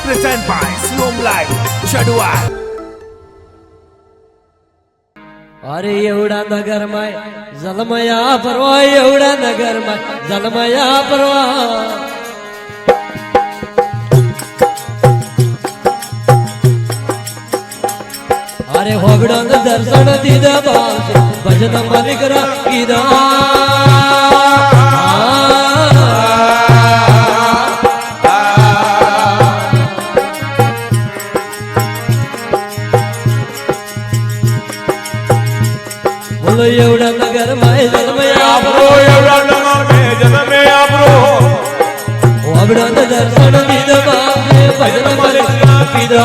Present by Siom Live, Chadual. अरे एवढा नगर my जलमया परवा एवढा नगर माय जलमया परवा अरे होगडन दर्शन दिदा बावसे भजन मालिकरा कीदा बोलो एवढा नगर माय जलमया ब्रो एवढा नगर में जलमया ब्रो होगडन दर्शन दिदा बावसे भजन मालिकरा कीदा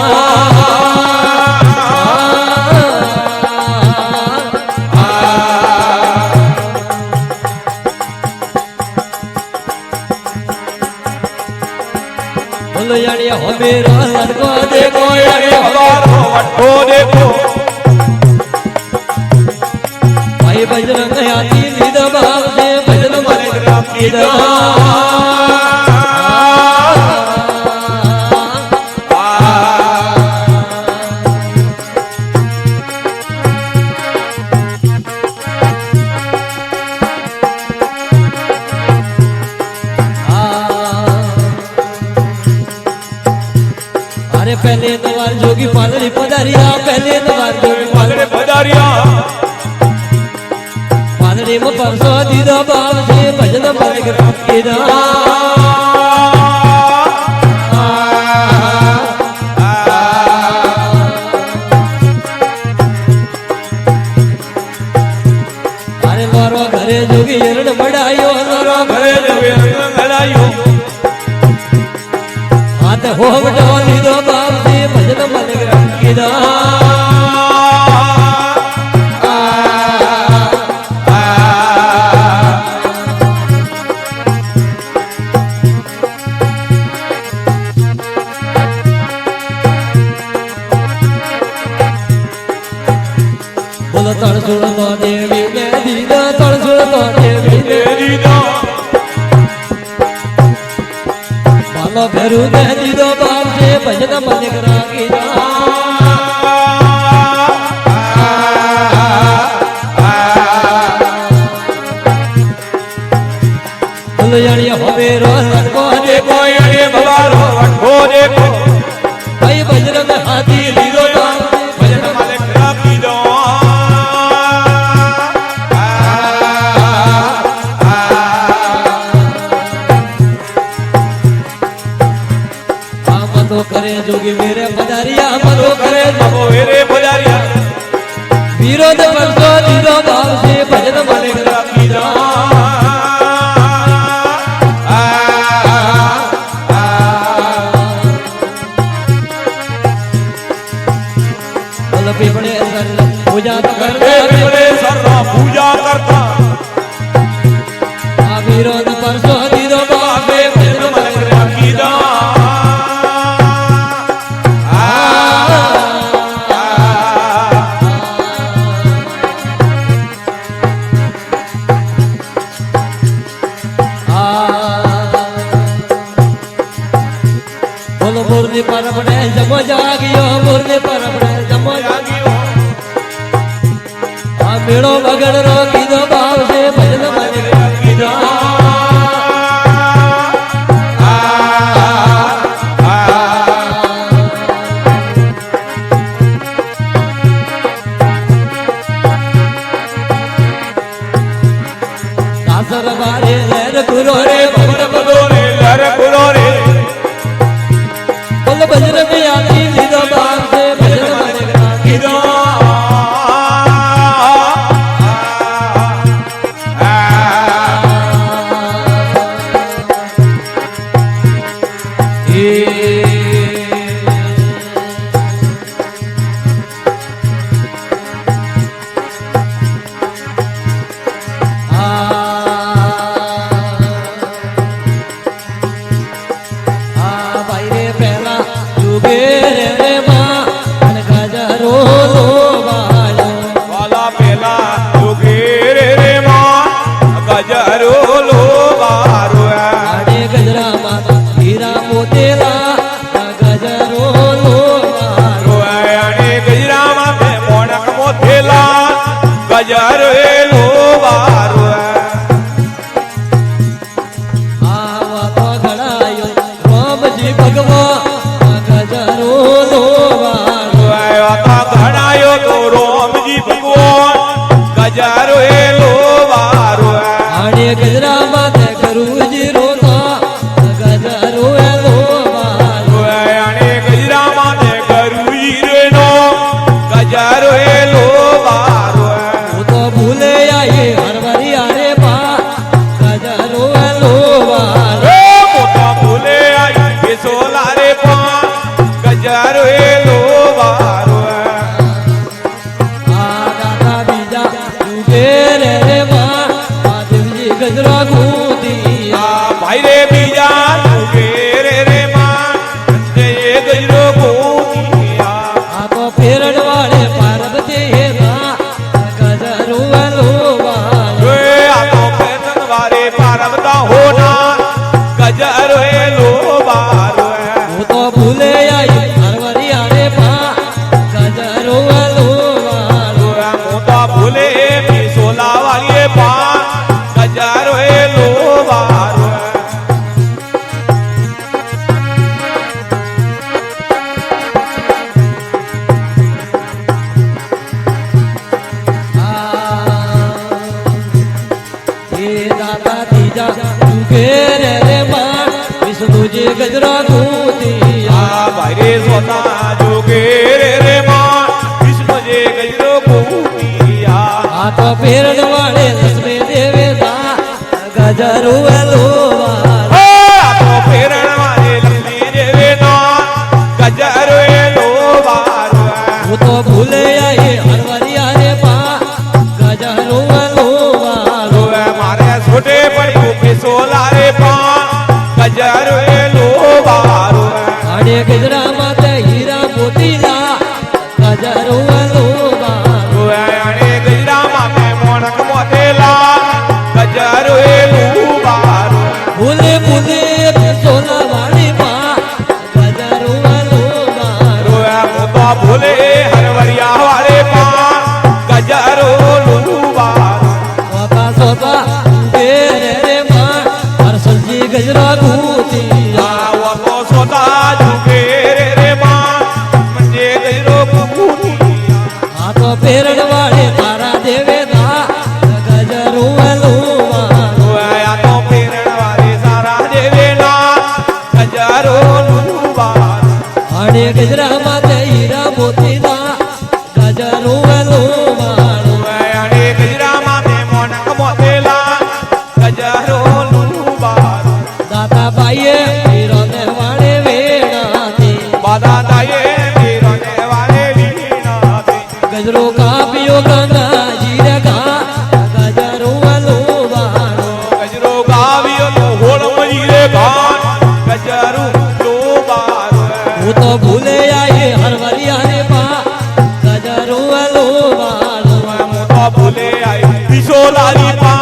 यानी हो मेरा लड़को देखो यानी हमारो वट्ठो देखो भाई बजरंग यानी लीदा बाप से भजन मालिक कीदा पहले नवार जोगी पालड़ी पधारिया पहले नवार जोगी पालड़े पधारिया पालड़ी में परसों दीदा बाप से भजन मालिक कीदा अरे मारो घरे जोगी एरण मड़ायो मारो घरे जोगी एरण मड़ायो हाथ हो डाली दो बाप से भजन मालिक कीदा बोलो तड़सुड़ तो देवी ने दीदा तड़सुड़ तो देवी ने दीदा मालो भेरू ने दीदो बाप से भजन मालिक कीदा बोलो यानी हो मेरो लड़को देखो यानी भवारो वट्ठो देखो भाई बजरंग हाथी लीदो बाप भजन मालिक कीदा मनो करे जोगी मेरे पधारिया मनो करे मनो मेरे पधारिया विरोध परसो दीदो बाप से भजन मालिक कीदा बोलो पीपड़े सर पूजा करता पीपड़े सर पूजा करता विरोध परसो दीदो बाप से भजन मालिक कीदा मुरली परपड़े जमो जागियो मुरली परपड़े जमो जागियो आ मेड़ो बगड़ रो कीदो बाप से भजन मालिक कीदा कासर बारे लहर गुरो रे बबड़ बदो रे लहर गुरो रे बजरंग यानी लीदा बाप से भजन मालिक कीदा भाई रे पहला जुगे रे माँ गजरो लो वाला पहला जुगे रे माँ गजरो लो बारो गजरा माता हीरा मोतेला રામજી ભગવાન ગજરો લોવાળો આવ્યા તા ઘણાયો તો રોમજી ભગવાન ગજારો એ લોવારો આડે ગજરામાં તે ગુરુજી રોતા ગજરો એ લોવાળો આણે ગજરામાં તે ગરુજી રેનો ગજારો એ લોવારો હું તો ભૂલે આયે હરવરી આરે પા ગજરો એ લોવાળો મોટા ભૂલે આવી બેસોલા રે પા ગજારો એ લોવારો આ દાદા બીજા જુગે રે માં મહાદેવજી ગજરા ગૂંધી આ ભાઈ રે બીજા તુગે રે માં તે ગજરો ગોતિયા આ તો ફેરડ વાળે પાર્વતી હેતા ગજરો એ લોવાળો આ તો પેતન વારે પારવતા હોના ગજારો એ લોવારો હું તો ભૂલે આઈ હરવરી આરે પા ગજરો એ લોવાળો મોટા ભૂલે બેસોલા વાળીએ પા ગજારો એ લોવારો હે દાદા ત્રીજા જુગે રે માં વિષ્ણુજી ગજરા ગૂંધી આ ભાઈ રે સોના જોગે રે માં વિષ્ણુજે ગજરો ગોતિયા આ તો ફેરડ વાળે લક્ષ્મી દેવે દા ગજરો એ લોવાળો આ તો ફેરણ વાળે લક્ષ્મી દેવે ના ગજારો એ લોવારો હું તો ભૂલે આઈ હરવરી આરે પા ગજરો એ લોવાળો મારે છોટે પડ્યું બેસોલા રે પા ગજારો એ લોવારો આડે ગજરામાં તે હીરા મોતીના ગજરો એ લોવાળો આણે ગજરામાં મેં મોણક મોટેલા ગજારો એ લોવારો ભૂલે ભૂલે સોના વાળી પા ગજરો એ લોવાળો મોટા ભૂલે હરવરિયા વાળે પા ગજારો લોવારો સોતા સોતા ઉગે રે માં હરસલજી ગજરા ગૂંથી આવો તો સોતા જુગે રે માં મંજે ગજરો ગોતિયા આ તો ફેરડ વાળે તારા દેવે દા ગજરો એ લોવાળો આ તો ફેરણ વાળે સારા દેવેના ગજારો લોવારો આડે ગજરામાં તે હીરા મોતીના ગજરો એ લોવાળો આણે ગજરામાં મેં મોણક મોટેલા ગજારો લોવારો દાતા બાઈએ હીરોને વાળે વેણાથી બાદા દાયે વીરોને વાળે વીણાથી ગજરો કાપ્યો ગંગાજી રે ગા ગજરો એ લોવાળો ગજરો ગાવ્યો તો હોળ મળી રે ભાન ગજારો લોવારો હું તો ભૂલે આયે હરવરિયા રે પા ગજરો એ લોવાળો મોટા ભૂલે આવી વિશોલારી પા